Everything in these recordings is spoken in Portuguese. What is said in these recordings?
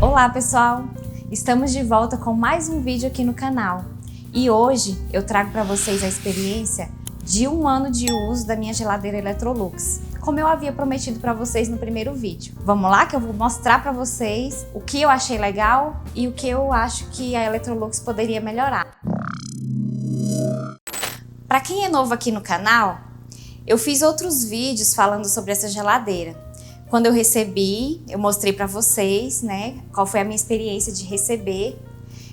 Olá pessoal, estamos de volta com mais um vídeo aqui no canal e hoje eu trago para vocês a experiência de 1 ano de uso da minha geladeira Electrolux, como eu havia prometido para vocês no primeiro vídeo. Vamos lá que eu vou mostrar para vocês o que eu achei legal e o que eu acho que a Electrolux poderia melhorar. Para quem é novo aqui no canal, eu fiz outros vídeos falando sobre essa geladeira. Quando eu recebi, eu mostrei para vocês, né, qual foi a minha experiência de receber.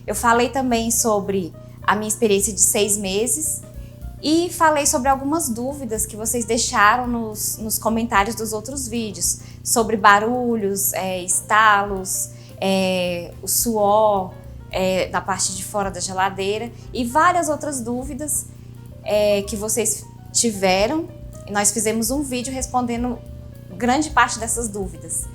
Eu falei também sobre a minha experiência de 6 meses e falei sobre algumas dúvidas que vocês deixaram nos comentários dos outros vídeos, sobre barulhos, estalos, o suor da parte de fora da geladeira e várias outras dúvidas que vocês tiveram. E nós fizemos um vídeo respondendo grande parte dessas dúvidas.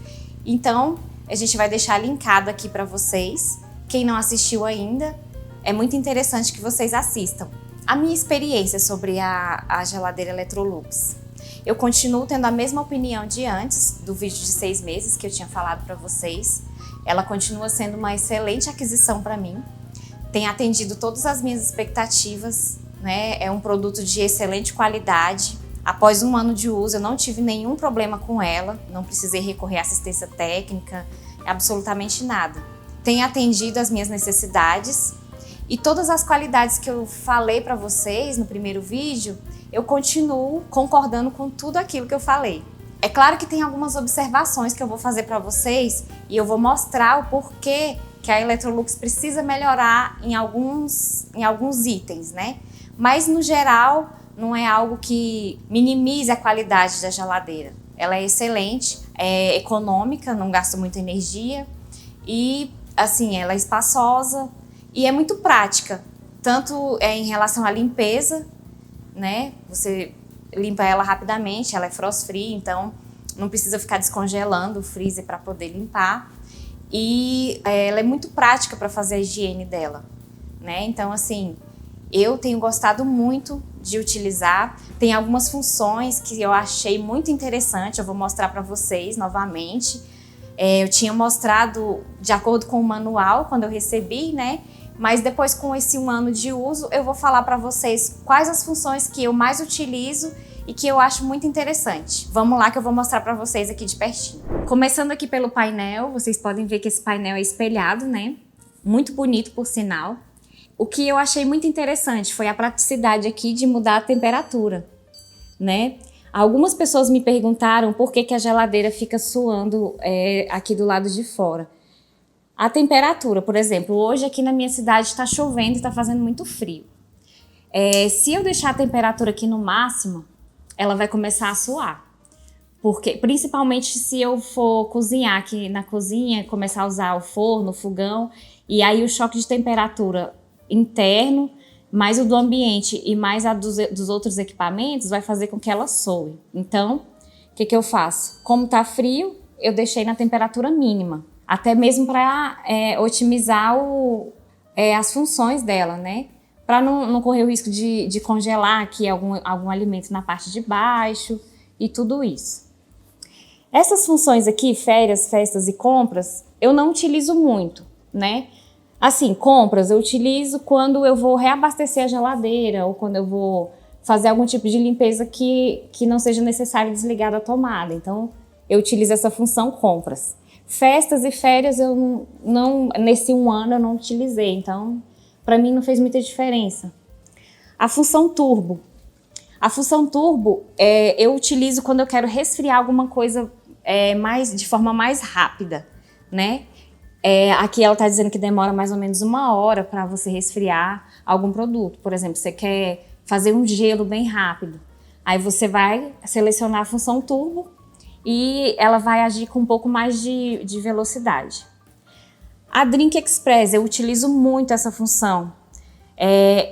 Então, a gente vai deixar linkado aqui para vocês. Quem não assistiu ainda, é muito interessante que vocês assistam. A minha experiência sobre a geladeira Electrolux. Eu continuo tendo a mesma opinião de antes, do vídeo de 6 meses que eu tinha falado para vocês. Ela continua sendo uma excelente aquisição para mim. Tem atendido todas as minhas expectativas, né? É um produto de excelente qualidade. Após 1 ano de uso, eu não tive nenhum problema com ela, não precisei recorrer à assistência técnica, absolutamente nada. Tem atendido as minhas necessidades e todas as qualidades que eu falei para vocês no primeiro vídeo, eu continuo concordando com tudo aquilo que eu falei. É claro que tem algumas observações que eu vou fazer para vocês e eu vou mostrar o porquê que a Electrolux precisa melhorar em alguns itens, né? Mas no geral, não é algo que minimize a qualidade da geladeira. Ela é excelente, é econômica, não gasta muita energia e, assim, ela é espaçosa e é muito prática. Tanto em relação à limpeza, né? Você limpa ela rapidamente, ela é frost free, então não precisa ficar descongelando o freezer para poder limpar. E ela é muito prática para fazer a higiene dela, né? Então, assim, eu tenho gostado muito de utilizar. Tem algumas funções que eu achei muito interessante, eu vou mostrar para vocês novamente. Eu tinha mostrado de acordo com o manual quando eu recebi, né? Mas depois, com esse 1 ano de uso, eu vou falar para vocês quais as funções que eu mais utilizo e que eu acho muito interessante. Vamos lá que eu vou mostrar para vocês aqui de pertinho. Começando aqui pelo painel, vocês podem ver que esse painel é espelhado, né? Muito bonito, por sinal. O que eu achei muito interessante foi a praticidade aqui de mudar a temperatura, né? Algumas pessoas me perguntaram por que a geladeira fica suando aqui do lado de fora. A temperatura, por exemplo, hoje aqui na minha cidade está chovendo e está fazendo muito frio. Se eu deixar a temperatura aqui no máximo, ela vai começar a suar. Porque, principalmente se eu for cozinhar aqui na cozinha, começar a usar o forno, o fogão, e aí o choque de temperatura interno, mais o do ambiente e mais a dos outros equipamentos vai fazer com que ela soe. Então, o que eu faço? Como tá frio, eu deixei na temperatura mínima, até mesmo para otimizar as funções dela, né? Para não correr o risco de congelar aqui algum alimento na parte de baixo e tudo isso. Essas funções aqui, férias, festas e compras, eu não utilizo muito, né? Assim, compras eu utilizo quando eu vou reabastecer a geladeira ou quando eu vou fazer algum tipo de limpeza que não seja necessário desligar da tomada. Então, eu utilizo essa função compras. Festas e férias, nesse 1 ano eu não utilizei, então, para mim não fez muita diferença. A função turbo. A função turbo eu utilizo quando eu quero resfriar alguma coisa de forma mais rápida, né? Aqui ela está dizendo que demora mais ou menos 1 hora para você resfriar algum produto. Por exemplo, você quer fazer um gelo bem rápido. Aí você vai selecionar a função turbo e ela vai agir com um pouco mais de velocidade. A Drink Express, eu utilizo muito essa função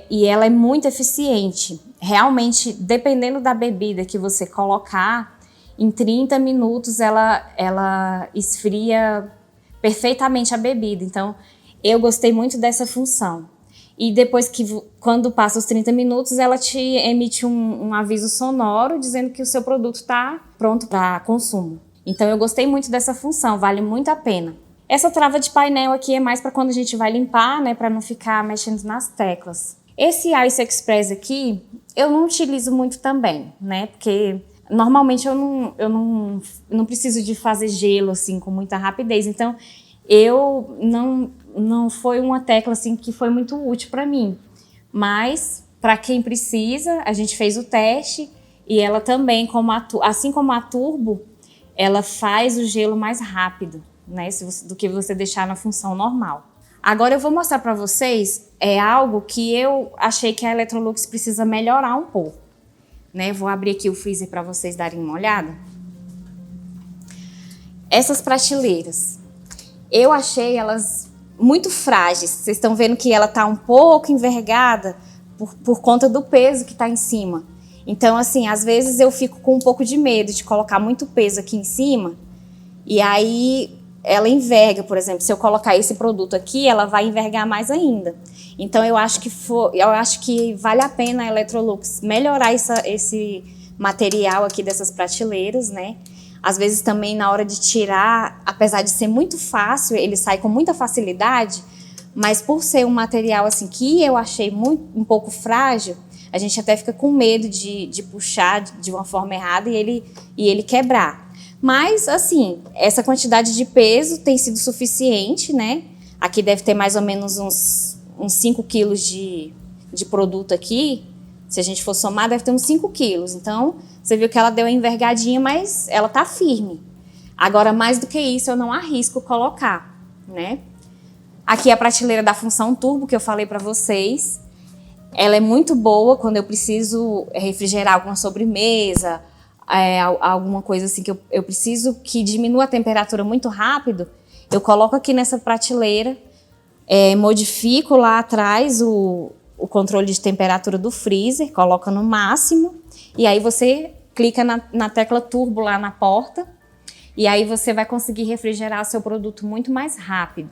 e ela é muito eficiente. Realmente, dependendo da bebida que você colocar, em 30 minutos ela esfria perfeitamente a bebida. Então, eu gostei muito dessa função. E depois quando passa os 30 minutos, ela te emite um aviso sonoro dizendo que o seu produto está pronto para consumo. Então, eu gostei muito dessa função, vale muito a pena. Essa trava de painel aqui é mais para quando a gente vai limpar, né, para não ficar mexendo nas teclas. Esse Ice Express aqui, eu não utilizo muito também, né, porque normalmente eu não preciso de fazer gelo assim com muita rapidez, então eu não foi uma tecla assim que foi muito útil para mim, mas para quem precisa, a gente fez o teste e ela também, assim como a Turbo, ela faz o gelo mais rápido, né, do que você deixar na função normal. Agora eu vou mostrar para vocês algo que eu achei que a Electrolux precisa melhorar um pouco, né? Vou abrir aqui o freezer para vocês darem uma olhada. Essas prateleiras, eu achei elas muito frágeis. Vocês estão vendo que ela tá um pouco envergada por conta do peso que tá em cima. Então, assim, às vezes eu fico com um pouco de medo de colocar muito peso aqui em cima e aí ela enverga, por exemplo, se eu colocar esse produto aqui, ela vai envergar mais ainda. Então eu acho que vale a pena a Electrolux melhorar esse material aqui dessas prateleiras, né? Às vezes também na hora de tirar, apesar de ser muito fácil, ele sai com muita facilidade, mas por ser um material assim que eu achei um pouco frágil, a gente até fica com medo de puxar de uma forma errada e ele quebrar. Mas, assim, essa quantidade de peso tem sido suficiente, né? Aqui deve ter mais ou menos uns 5 quilos de produto aqui. Se a gente for somar, deve ter uns 5 quilos. Então, você viu que ela deu uma envergadinha, mas ela tá firme. Agora, mais do que isso, eu não arrisco colocar, né? Aqui é a prateleira da função turbo que eu falei para vocês. Ela é muito boa quando eu preciso refrigerar alguma sobremesa, alguma coisa assim que eu preciso que diminua a temperatura muito rápido, eu coloco aqui nessa prateleira, modifico lá atrás o controle de temperatura do freezer, coloca no máximo e aí você clica na tecla turbo lá na porta e aí você vai conseguir refrigerar o seu produto muito mais rápido.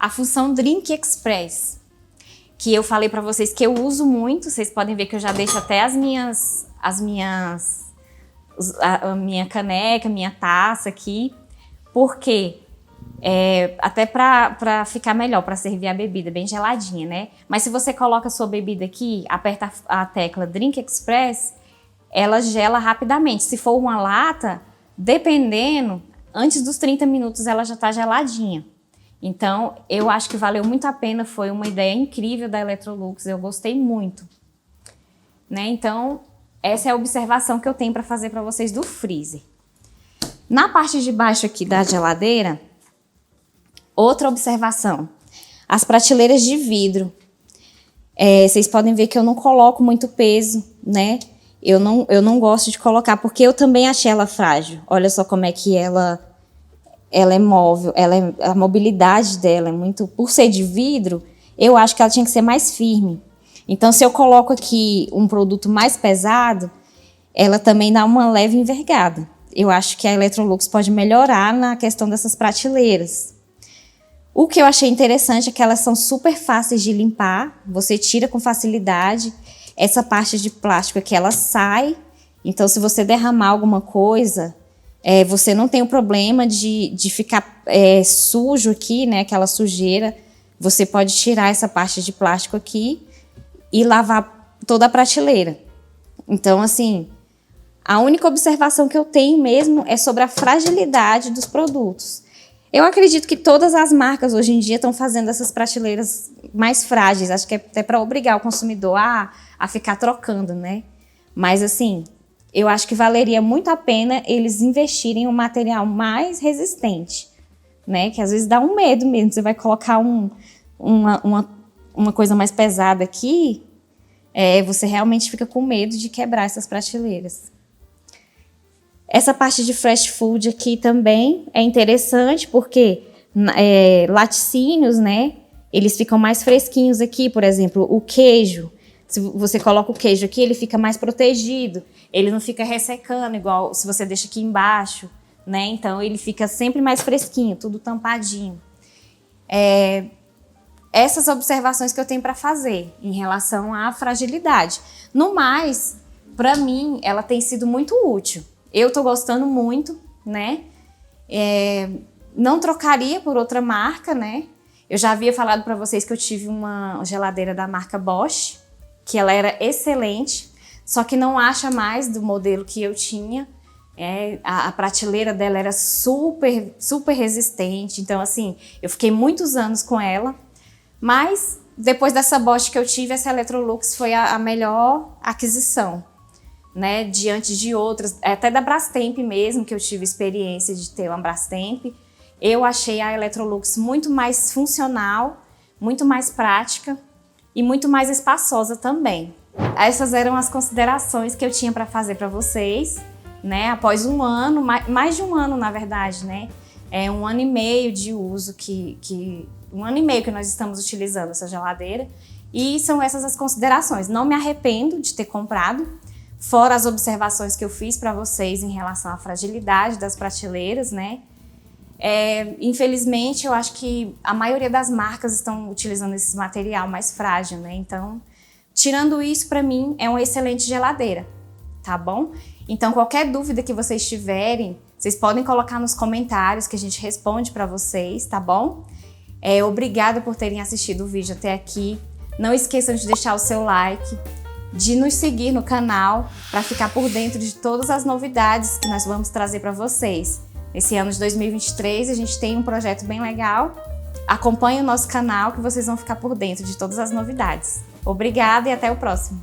A função Drink Express, que eu falei para vocês que eu uso muito, vocês podem ver que eu já deixo até a minha caneca, minha taça aqui, porque até para ficar melhor, para servir a bebida bem geladinha, né? Mas se você coloca a sua bebida aqui, aperta a tecla Drink Express, ela gela rapidamente. Se for uma lata, dependendo, antes dos 30 minutos ela já está geladinha. Então, eu acho que valeu muito a pena, foi uma ideia incrível da Electrolux, eu gostei muito, né? Então, essa é a observação que eu tenho para fazer para vocês do freezer. Na parte de baixo aqui da geladeira, outra observação, as prateleiras de vidro. Vocês podem ver que eu não coloco muito peso, né? Eu não gosto de colocar, porque eu também achei ela frágil. Olha só como é que ela é móvel, a mobilidade dela é muito... Por ser de vidro, eu acho que ela tinha que ser mais firme. Então, se eu coloco aqui um produto mais pesado, ela também dá uma leve envergada. Eu acho que a Electrolux pode melhorar na questão dessas prateleiras. O que eu achei interessante é que elas são super fáceis de limpar, você tira com facilidade. Essa parte de plástico aqui, ela sai. Então, se você derramar alguma coisa... você não tem o problema de ficar sujo aqui, né? Aquela sujeira. Você pode tirar essa parte de plástico aqui e lavar toda a prateleira. Então, assim, a única observação que eu tenho mesmo é sobre a fragilidade dos produtos. Eu acredito que todas as marcas hoje em dia estão fazendo essas prateleiras mais frágeis. Acho que é até para obrigar o consumidor a ficar trocando, né? Mas, assim... eu acho que valeria muito a pena eles investirem em um material mais resistente, né? Que às vezes dá um medo mesmo. Você vai colocar uma coisa mais pesada aqui, você realmente fica com medo de quebrar essas prateleiras. Essa parte de fresh food aqui também é interessante porque laticínios, né? Eles ficam mais fresquinhos aqui, por exemplo, o queijo. Se você coloca o queijo aqui, ele fica mais protegido. Ele não fica ressecando, igual se você deixa aqui embaixo, né? Então, ele fica sempre mais fresquinho, tudo tampadinho. Essas observações que eu tenho para fazer em relação à fragilidade. No mais, para mim, ela tem sido muito útil. Eu tô gostando muito, né? Não trocaria por outra marca, né? Eu já havia falado para vocês que eu tive uma geladeira da marca Bosch, que ela era excelente, só que não acha mais do modelo que eu tinha. A prateleira dela era super, super resistente, então assim, eu fiquei muitos anos com ela, mas depois dessa Bosch que eu tive, essa Electrolux foi a melhor aquisição, né? Diante de outras, até da Brastemp mesmo, que eu tive experiência de ter uma Brastemp, eu achei a Electrolux muito mais funcional, muito mais prática e muito mais espaçosa também. Essas eram as considerações que eu tinha para fazer para vocês, né? Após um ano, mais de um ano na verdade, né? 1 ano e meio de uso, 1 ano e meio que nós estamos utilizando essa geladeira, e são essas as considerações. Não me arrependo de ter comprado, fora as observações que eu fiz para vocês em relação à fragilidade das prateleiras, né? Infelizmente, eu acho que a maioria das marcas estão utilizando esse material mais frágil, né? Então, tirando isso, para mim, é uma excelente geladeira, tá bom? Então, qualquer dúvida que vocês tiverem, vocês podem colocar nos comentários que a gente responde para vocês, tá bom? Obrigada por terem assistido o vídeo até aqui. Não esqueçam de deixar o seu like, de nos seguir no canal para ficar por dentro de todas as novidades que nós vamos trazer para vocês. Esse ano de 2023 a gente tem um projeto bem legal. Acompanhe o nosso canal que vocês vão ficar por dentro de todas as novidades. Obrigada e até o próximo!